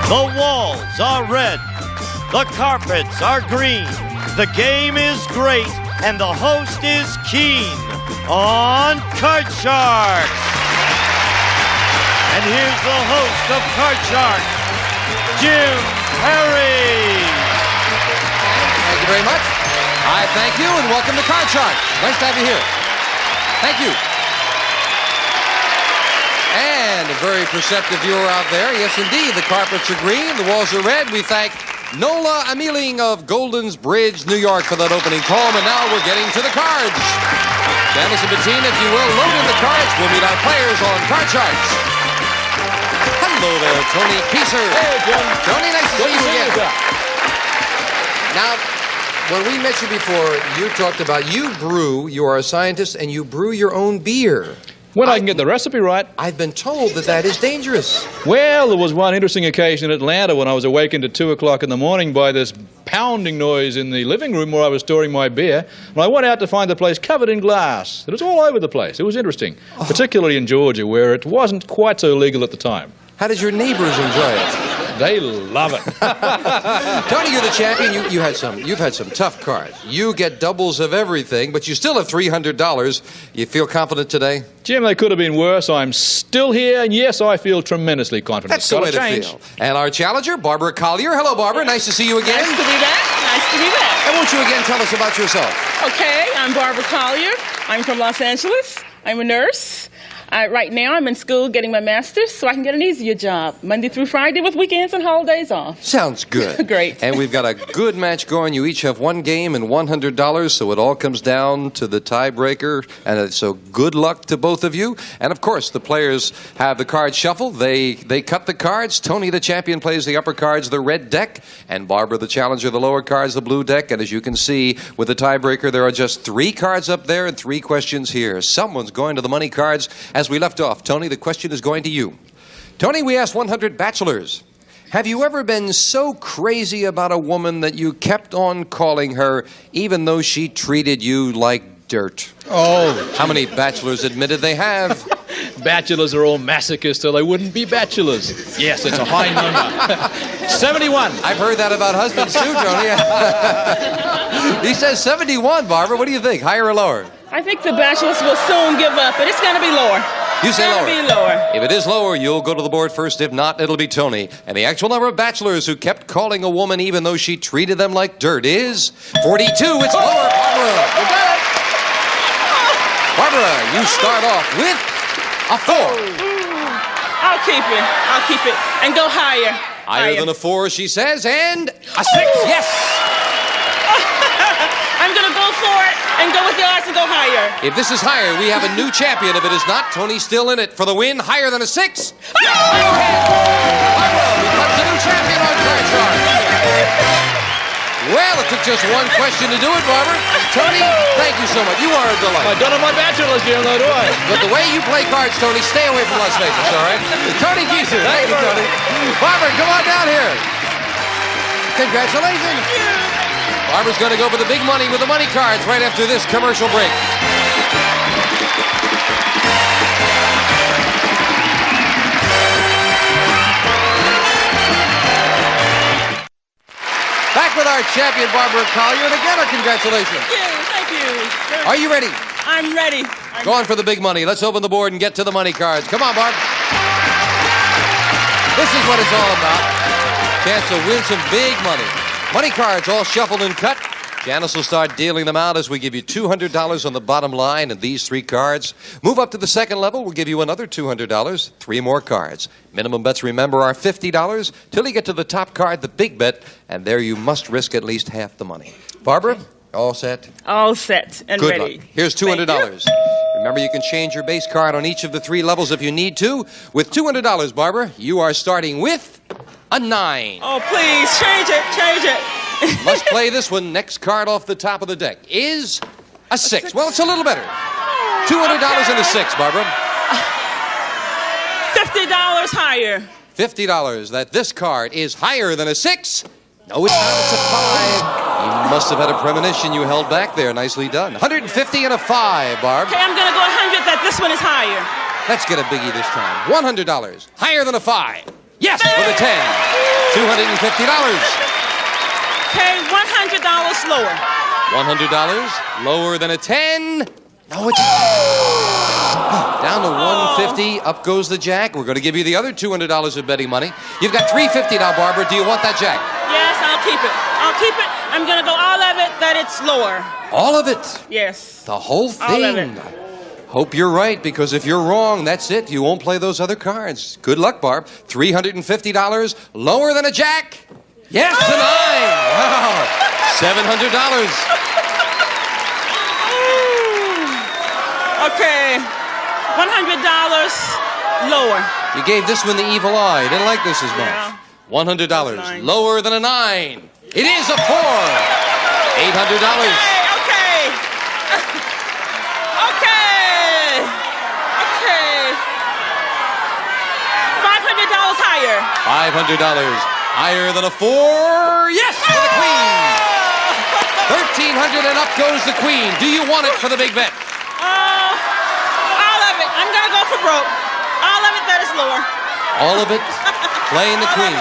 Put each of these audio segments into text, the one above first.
The walls are red. The carpets are green. The game is great, and the host is keen on Card Sharks. And here's the host of Card Sharks, Jim Perry. Thank you very much. I thank you, and welcome to Card Sharks. Nice to have you here. Thank you. And a very perceptive viewer out there. Yes, indeed, the carpets are green, the walls are red. We thank Nola Ameling of Golden's Bridge, New York, for that opening poem. And now we're getting to the cards. Janice and Bettina, if you will, load in the cards. We'll meet our players on Card Sharks. Hello there, Tony Piecer. Hey, Jim. Tony, nice to see you again. Now, when we met you before, you talked about you are a scientist, and you brew your own beer. When I can get the recipe right. I've been told that that is dangerous. Well, there was one interesting occasion in Atlanta when I was awakened at 2 o'clock in the morning by this pounding noise in the living room where I was storing my beer. And I went out to find the place covered in glass. It was all over the place. It was interesting, particularly in Georgia, where it wasn't quite so legal at the time. How did your neighbors enjoy it? They love it. Tony, you're the champion. You've had some tough cards. You get doubles of everything, but you still have $300. You feel confident today? Jim, they could have been worse. I'm still here, and yes, I feel tremendously confident. That's the way to feel. And our challenger, Barbara Collier. Hello, Barbara. Nice to see you again. Nice to be back. Nice to be back. And won't you again tell us about yourself? Okay, I'm Barbara Collier. I'm from Los Angeles. I'm a nurse. Right now, I'm in school getting my master's so I can get an easier job, Monday through Friday with weekends and holidays off. Sounds good. Great. And we've got a good match going. You each have one game and $100, so it all comes down to the tiebreaker. And so good luck to both of you. And, of course, the players have the card shuffle. They cut the cards. Tony, the champion, plays the upper cards, the red deck. And Barbara, the challenger, the lower cards, the blue deck. And as you can see, with the tiebreaker, there are just 3 cards up there and 3 questions here. Someone's going to the money cards. As we left off, Tony, the question is going to you. Tony, we asked 100 bachelors, have you ever been so crazy about a woman that you kept on calling her even though she treated you like dirt? Oh. How many bachelors admitted they have? Bachelors are all masochists, or they wouldn't be bachelors. Yes, it's a high number. 71. I've heard that about husbands too, Tony. He says 71, Barbara. What do you think, higher or lower? I think the bachelors will soon give up, but it's going to be lower. You say lower. It's going to be lower. If it is lower, you'll go to the board first. If not, it'll be Tony. And the actual number of bachelors who kept calling a woman even though she treated them like dirt is 42. It's lower, Barbara. You got it. Barbara, you start off with a 4. I'll keep it. I'll keep it. And go higher. Higher than a 4, she says, and a 6. Yes. I'm going to go for it and go with the odds and go higher. If this is higher, we have a new champion. If it is not, Tony's still in it for the win. Higher than a 6. Yes. Barbara becomes a new champion on Card Sharks. Well, it took just one question to do it, Barbara. Tony, thank you so much. You are a delight. I don't have my bachelor's, Jim, though, do I? But the way you play cards, Tony, stay away from Las Vegas, all right? Tony Piecer. Thank you, Tony. Barbara, come on down here. Congratulations. Barbara's going to go for the big money with the money cards right after this commercial break. Back with our champion, Barbara Collier, and again, our congratulations. Thank you. Are you ready? I'm ready. Going for the big money. Let's open the board and get to the money cards. Come on, Barb. This is what it's all about. Chance to win some big money. Money cards all shuffled and cut. Janice will start dealing them out as we give you $200 on the bottom line and these 3 cards. Move up to the second level, we'll give you another $200, 3 more cards. Minimum bets, remember, are $50 till you get to the top card, the big bet, and there you must risk at least half the money. Barbara, all set? All set and Good ready. luck. Here's $200. Remember, you can change your base card on each of the 3 levels if you need to. With $200, Barbara, you are starting with a 9. Oh, please, change it, change it. Must play this one. Next card off the top of the deck is a 6. Well, it's a little better. $200 and a 6, Barbara. $50 higher. $50. That this card is higher than a 6. No, it's not. It's a 5. You must have had a premonition. You held back there. Nicely done. 150 and a 5, Barb. Okay, I'm going to go 100 that this one is higher. Let's get a biggie this time. $100. Higher than a 5. Yes, with a 10. $250. Okay, $100 lower. $100 lower than a 10. No, it's down to 150. Up goes the jack. We're going to give you the other $200 of betting money. You've got $350 now, Barbara. Do you want that jack? Yes, I'll keep it. I'll keep it. I'm going to go all of it that it's lower. All of it? Yes. The whole thing? All of it. Hope you're right, because if you're wrong, that's it. You won't play those other cards. Good luck, Barb. $350 lower than a jack. Yes, a 9. Wow. $700. Okay, $100 lower. You gave this one the evil eye. You didn't like this as much. Yeah. $100 lower than a 9. It is a 4. $800. Okay. Okay. Okay. $500 higher. $500 higher than a 4. Yes, for the queen. $1,300 and up goes the queen. Do you want it for the big bet? All of it. I'm going to go for broke. All of it that is lower. All of it playing the queen.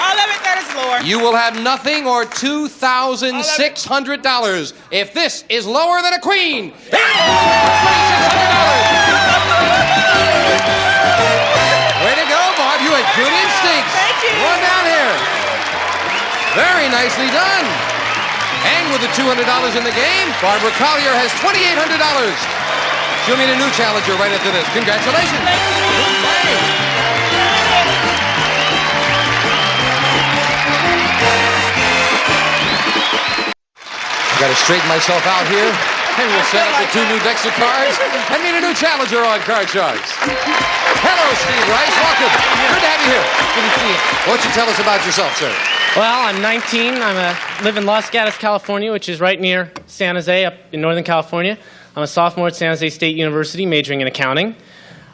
All of it that is lower. You will have nothing or $2,600. If this is lower than a queen, $2,600. Way to go, Bob. You had good instincts. Thank you. Come on down here. Very nicely done. And with the $200 in the game, Barbara Collier has $2,800. She'll meet a new challenger right after this. Congratulations. Thank you. I've got to straighten myself out here. And we'll set up the 2 new decks of cards and meet a new challenger on Card Sharks. Hello, Steve Rice. Welcome. Good to have you here. Good to see you. Why don't you tell us about yourself, sir? Well, I'm 19. Live in Los Gatos, California, which is right near San Jose up in Northern California. I'm a sophomore at San Jose State University, majoring in accounting.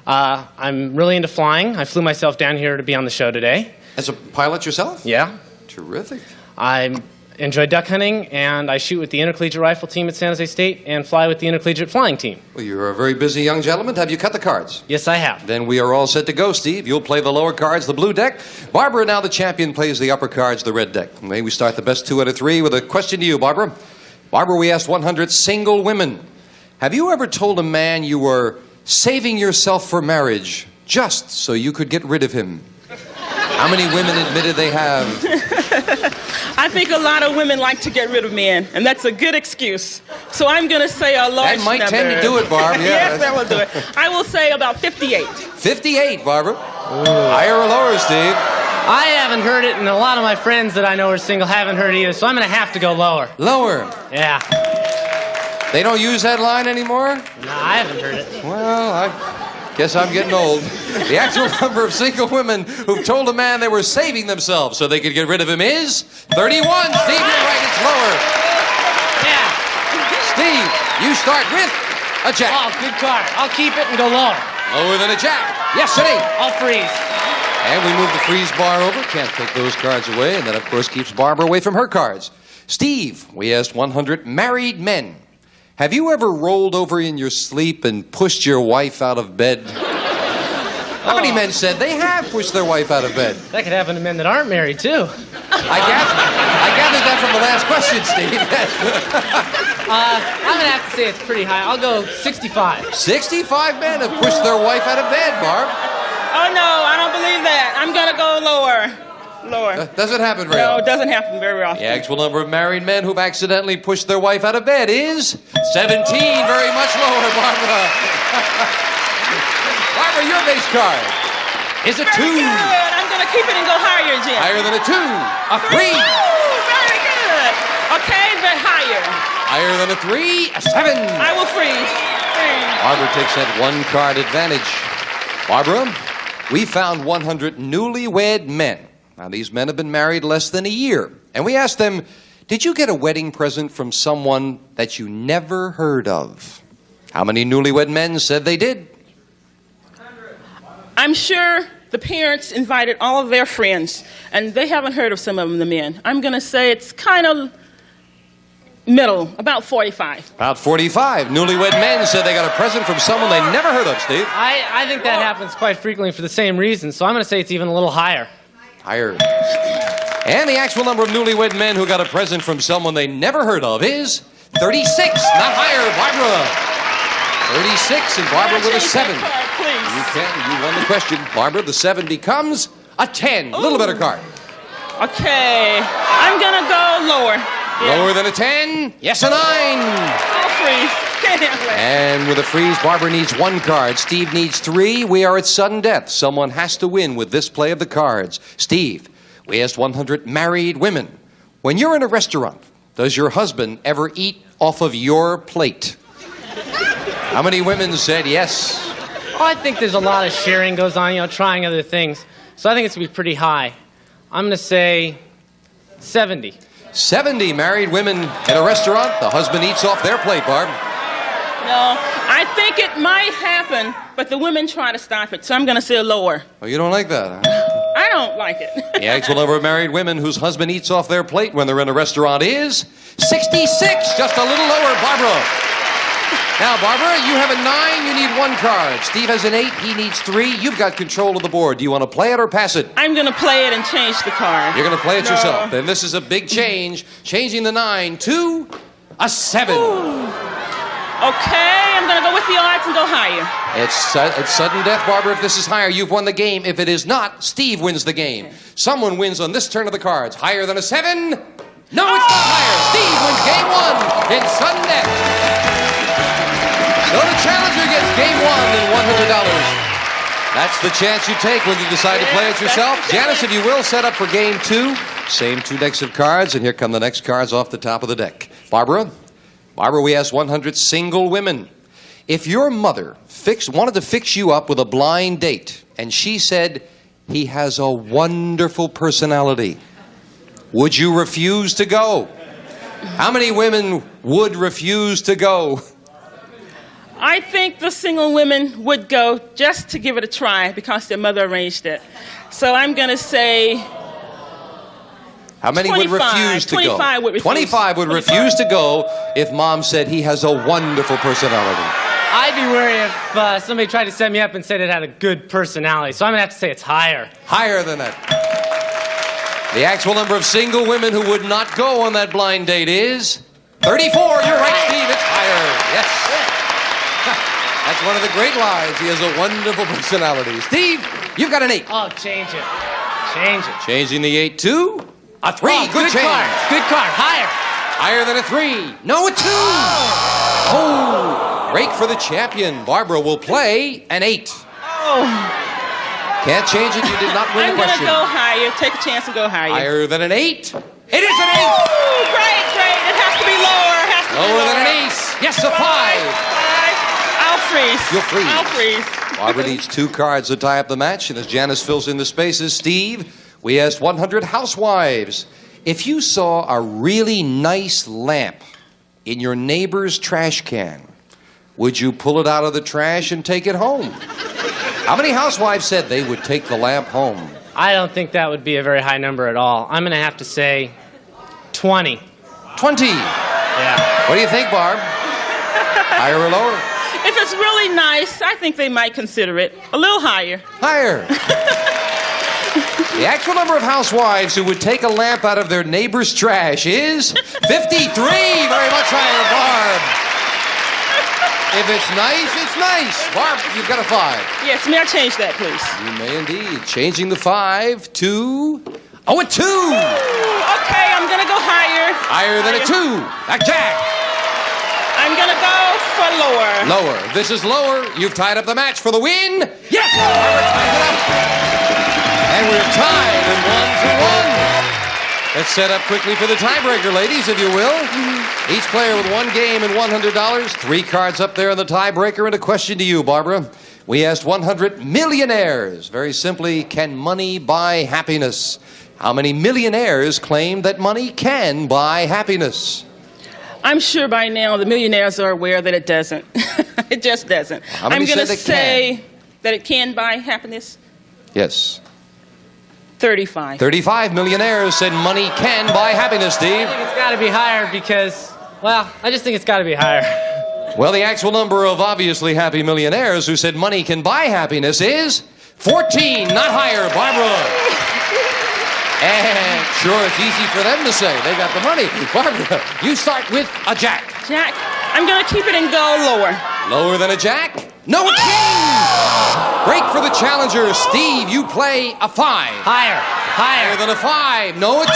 I'm really into flying. I flew myself down here to be on the show today. As a pilot yourself? Yeah. Terrific. I enjoy duck hunting, and I shoot with the intercollegiate rifle team at San Jose State and fly with the intercollegiate flying team. Well, you're a very busy young gentleman. Have you cut the cards? Yes, I have. Then we are all set to go, Steve. You'll play the lower cards, the blue deck. Barbara, now the champion, plays the upper cards, the red deck. May we start the best 2 out of 3 with a question to you, Barbara. Barbara, we asked 100 single women. Have you ever told a man you were saving yourself for marriage just so you could get rid of him? How many women admitted they have? I think a lot of women like to get rid of men, and that's a good excuse. So I'm going to say a large That might number. tend to do it, Barb. Yeah, Yes, that will do it. I will say about 58. 58, Barbara. Higher or lower, Steve? I haven't heard it, and a lot of my friends that I know are single haven't heard it either, so I'm going to have to go lower. Lower. Yeah. They don't use that line anymore? No, I haven't heard it. Well, I guess I'm getting old. The actual number of single women who've told a man they were saving themselves so they could get rid of him is 31. Steve, you're right, it's lower. Yeah. Steve, you start with a jack. Oh, good card. I'll keep it and go lower. Lower than a jack. Yes, it ain't. I'll freeze. And we move the freeze bar over. Can't take those cards away. And that, of course, keeps Barbara away from her cards. Steve, we asked 100 married men. Have you ever rolled over in your sleep and pushed your wife out of bed? How many men said they have pushed their wife out of bed? That could happen to men that aren't married, too. I gathered that from the last question, Steve. I'm going to have to say it's pretty high. I'll go 65. 65 men have pushed their wife out of bed, Barb. Oh, no, I don't believe that. I'm going to go lower. Lower. Doesn't happen very No, often. it doesn't happen very often. The actual number of married men who've accidentally pushed their wife out of bed is 17. Very much lower, Barbara. Barbara, your base card is a 2. Very good. I'm going to keep it and go higher, Jim. Higher than a 2. A 3. Ooh, very good. Okay, but higher. Higher than a 3. A 7. I will freeze. Barbara takes that 1 card advantage. Barbara, we found 100 newlywed men. Now, these men have been married less than a year. And we asked them, did you get a wedding present from someone that you never heard of? How many newlywed men said they did? I'm sure the parents invited all of their friends, and they haven't heard of some of them, the men. I'm going to say it's kind of middle, about 45. About 45. Newlywed men said they got a present from someone they never heard of, Steve. I think that happens quite frequently for the same reason, so I'm going to say it's even a little higher. Higher. And the actual number of newlywed men who got a present from someone they never heard of is 36. Not higher, Barbara. 36 and Barbara with a 7. You can. You won the question. Barbara, the 7 becomes a 10. A little better card. Okay. I'm going to go lower. Yeah. Lower than a 10? Yes, a 9. I'll freeze. And with a freeze, Barbara needs 1 card. Steve needs 3. We are at sudden death. Someone has to win with this play of the cards. Steve, we asked 100 married women. When you're in a restaurant, does your husband ever eat off of your plate? How many women said yes? Oh, I think there's a lot of sharing goes on, trying other things. So I think it's going to be pretty high. I'm going to say 70. 70 married women in a restaurant. The husband eats off their plate, Barb. No, I think it might happen, but the women try to stop it, so I'm going to say lower. Oh, you don't like that, huh? I don't like it. The actual number of married women whose husband eats off their plate when they're in a restaurant is 66, just a little lower, Barbara. Now, Barbara, you have a 9, you need 1 card. Steve has an 8, he needs 3. You've got control of the board. Do you want to play it or pass it? I'm going to play it and change the card. You're going to play it yourself. Then this is a big change, changing the 9 to a 7. Ooh. Okay, I'm going to go with the odds and go higher. It's sudden death, Barbara. If this is higher, you've won the game. If it is not, Steve wins the game. Okay. Someone wins on this turn of the cards. Higher than a 7? No, it's not higher. Steve wins game 1 in sudden death. So the challenger gets game 1 and $100. That's the chance you take when you decide to play it yourself. Janice, if you will, set up for game 2. Same 2 decks of cards, and here come the next cards off the top of the deck. Barbara, we asked 100 single women. If your mother wanted to fix you up with a blind date, and she said, he has a wonderful personality, would you refuse to go? How many women would refuse to go? I think the single women would go just to give it a try because their mother arranged it. So I'm going to say... How many 25, would refuse to 25 go? Would refuse. 25 would 25. Refuse to go if Mom said he has a wonderful personality. I'd be worried if somebody tried to set me up and said it had a good personality. So I'm going to have to say it's higher. Higher than that. The actual number of single women who would not go on that blind date is 34. You're right, Steve. It's higher. Yes. That's one of the great lines. He has a wonderful personality. Steve, you've got an 8. Oh, change it. Change it. Changing the 8 to a 3. Oh, good change. card. Good card. Higher. Higher than a 3. No, a 2. Oh. Break for the champion. Barbara will play an 8. Oh. Can't change it. You did not win the question. I'm going to go higher. Take a chance and go higher. Higher than an 8. It is an 8. Oh, great. It has to be lower. Lower than an ace. Yes, a 5. 5. I'll freeze. You'll freeze. I'll freeze. Barbara needs 2 cards to tie up the match, and as Janice fills in the spaces, Steve, we asked 100 housewives. If you saw a really nice lamp in your neighbor's trash can, would you pull it out of the trash and take it home? How many housewives said they would take the lamp home? I don't think that would be a very high number at all. I'm going to have to say 20. 20? Yeah. What do you think, Barb? Higher or lower? If it's really nice, I think they might consider it. A little higher. Higher. The actual number of housewives who would take a lamp out of their neighbor's trash is 53. Very much higher, Barb. If it's nice, it's nice. Barb, you've got a 5. Yes, may I change that, please? You may indeed. Changing the 5 to... Oh, a 2. Ooh, okay, I'm going to go higher. Higher than a 2. A jack. I'm going to go for lower. Lower. This is lower. You've tied up the match for the win. Yes! Barbara tied it up. And we're tied at 1-1. Let's set up quickly for the tiebreaker, ladies, if you will. Each player with 1 game and $100. 3 cards up there in the tiebreaker. And a question to you, Barbara. We asked 100 millionaires. Very simply, can money buy happiness? How many millionaires claim that money can buy happiness? I'm sure by now the millionaires are aware that it doesn't. It just doesn't. I'm going to say that it can buy happiness. Yes. 35. 35 millionaires said money can buy happiness, Steve. I think it's got to be higher because, well, I just think it's got to be higher. Well, the actual number of obviously happy millionaires who said money can buy happiness is 14, not higher. Barbara. And sure, it's easy for them to say. They got the money. Barbara, you start with a jack. Jack, I'm going to keep it and go lower. Lower than a jack? No, a king! Break for the challenger. Steve, you play a 5. Higher. Higher than a 5. No, a 2.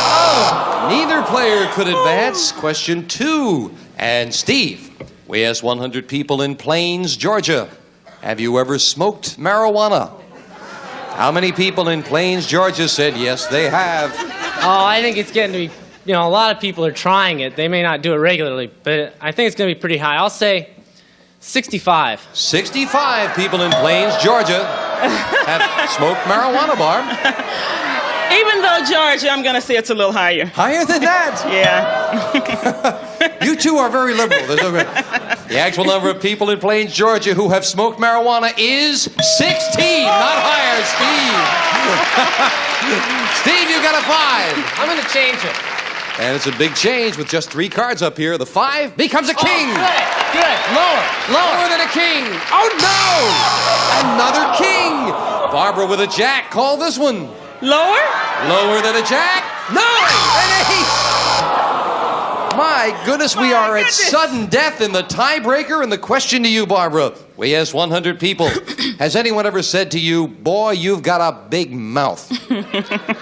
Oh, neither player could advance. Question 2. And Steve, we asked 100 people in Plains, Georgia, have you ever smoked marijuana? How many people in Plains, Georgia said yes, they have? Oh, I think it's getting to be, a lot of people are trying it. They may not do it regularly, but I think it's going to be pretty high. I'll say 65. 65 people in Plains, Georgia have smoked marijuana, Barb. Even though Georgia, I'm going to say it's a little higher. Higher than that? Yeah. You two are very liberal. The actual number of people in Plains, Georgia who have smoked marijuana is 16. Not higher, Steve. Steve, you got a 5. I'm going to change it. And it's a big change with just 3 cards up here. The 5 becomes a king. Good. Lower than a king. Oh, no! Another king. Barbara with a jack. Call this one. Lower? Lower than a jack? No! An ace! My goodness, we are at sudden death in the tiebreaker. And the question to you, Barbara, we asked 100 people. Has anyone ever said to you, boy, you've got a big mouth?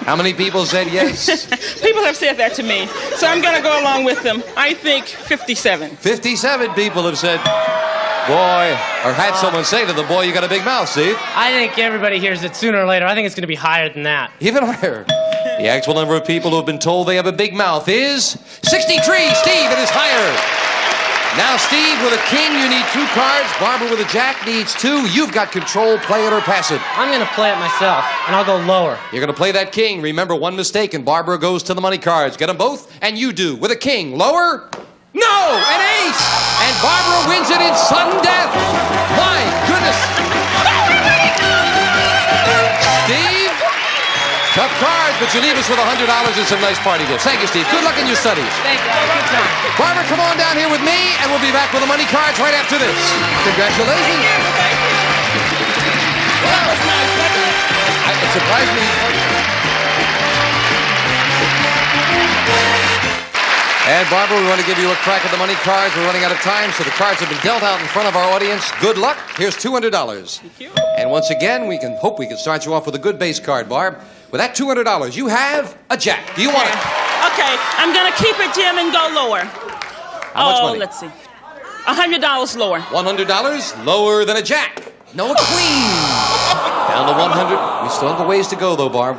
How many people said yes? People have said that to me, so I'm going to go along with them. I think 57. 57 people have said, boy, or had someone say to the boy, you got a big mouth, Steve. I think everybody hears it sooner or later. I think it's going to be higher than that. Even higher. The actual number of people who have been told they have a big mouth is 63. Steve, it is higher. Now, Steve, with a king, you need 2 cards. Barbara with a jack needs 2. You've got control. Play it or pass it. I'm going to play it myself, and I'll go lower. You're going to play that king. Remember, one mistake, and Barbara goes to the money cards. Get them both, and you do. With a king. Lower? No! An ace! And Barbara wins it in sudden death. My goodness. Steve, tough cards, but you leave us with $100 and some nice party gifts. Thank you, Steve. Good luck in your studies. Thank you. Good time. Barbara, come on down here with me, and we'll be back with the money cards right after this. Congratulations. That was nice. It surprised me. And Barbara, we want to give you a crack at the money cards. We're running out of time, so the cards have been dealt out in front of our audience. Good luck. Here's $200. Thank you. And once again, we can hope we can start you off with a good base card, Barb. With that $200, you have a jack. Do you want it? Okay, I'm going to keep it, Jim, and go lower. How much money? Let's see. $100 lower. $100 lower than a jack. No, a queen. Down to 100. We still have a ways to go, though, Barb.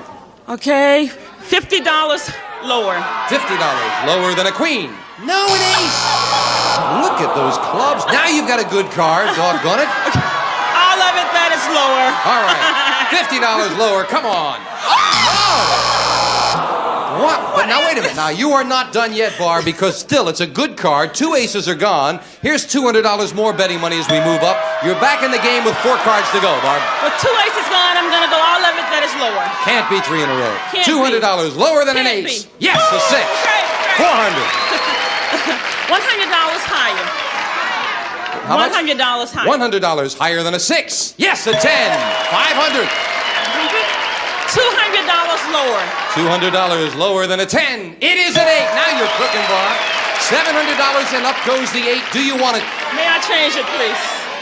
Okay, $50 lower. $50 lower than a queen. No, an ace. Look at those clubs. Now you've got a good card. Doggone it. All of it, that is lower. All right. $50 lower. Come on. Oh! What? But now, wait a minute. Now, you are not done yet, Barb, because still, it's a good card. 2 aces are gone. Here's $200 more betting money as we move up. You're back in the game with 4 cards to go, Barb. With 2 aces gone, I'm going to go all of it, that is lower. Can't be 3 in a row. Can't $200 lower than an Can't ace. be. Yes, a 6. Great. $400. $100 higher. How much? $100 higher. $100 higher than a 6. Yes, a 10. $500. $200 lower. $200 lower than a 10. It is an 8. Now you're cooking, Barb. $700 and up goes the 8. Do you want it? May I change it, please?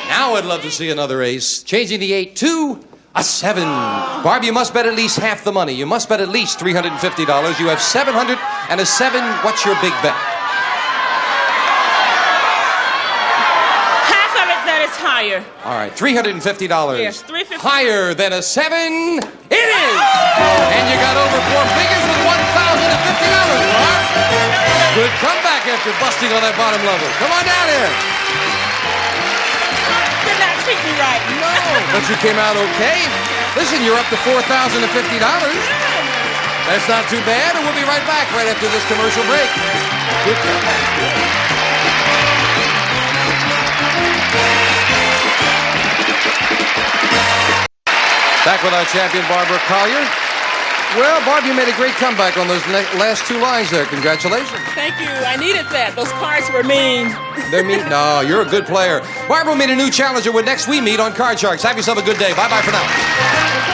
Now I'd love to see another ace. Changing the 8 to a 7. Barb, you must bet at least half the money. You must bet at least $350. You have $700 and a 7. What's your big bet? Half of it, that is higher. All right, $350. Yes, $350. Higher than a 7. It is! And you got over 4 figures with $1,050, Barb. Good comeback after busting on that bottom level. Come on down here. Did not treat me right. No, but you came out okay. Listen, you're up to $4,050. That's not too bad, and we'll be right back right after this commercial break. Good comeback. Back with our champion, Barbara Collier. Well, Barb, you made a great comeback on those last 2 lines there. Congratulations. Thank you. I needed that. Those cards were mean. They're mean? No, you're a good player. Barbara will meet a new challenger when next we meet on Card Sharks. Have yourself a good day. Bye-bye for now.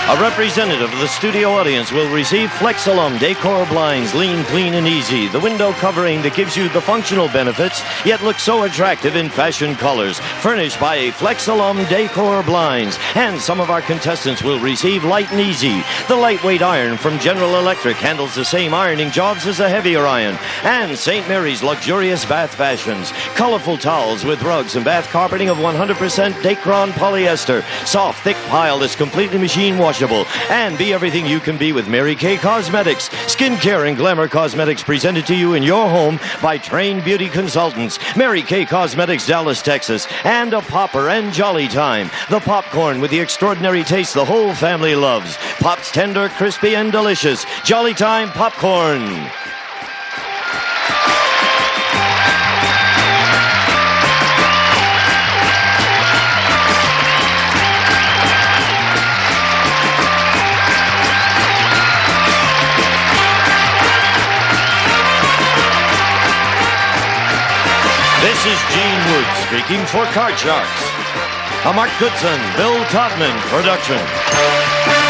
A representative of the studio audience will receive Flexalum Decor Blinds, lean, clean, and easy. The window covering that gives you the functional benefits, yet looks so attractive in fashion colors. Furnished by a Flexalum Decor Blinds. And some of our contestants will receive Light and Easy. The lightweight iron from General Electric handles the same ironing jobs as a heavier iron. And St. Mary's luxurious bath fashions. Colorful towels with rugs and bath carpeting of 100% Dacron polyester. Soft, thick pile that's completely machine washable. And be everything you can be with Mary Kay Cosmetics. Skincare and glamour cosmetics presented to you in your home by trained beauty consultants. Mary Kay Cosmetics, Dallas, Texas. And a Popper and Jolly Time. The popcorn with the extraordinary taste the whole family loves. Pops tender, crispy, and delicious. Jolly Time popcorn. This is Gene Wood speaking for Card Sharks. A Mark Goodson, Bill Todman production.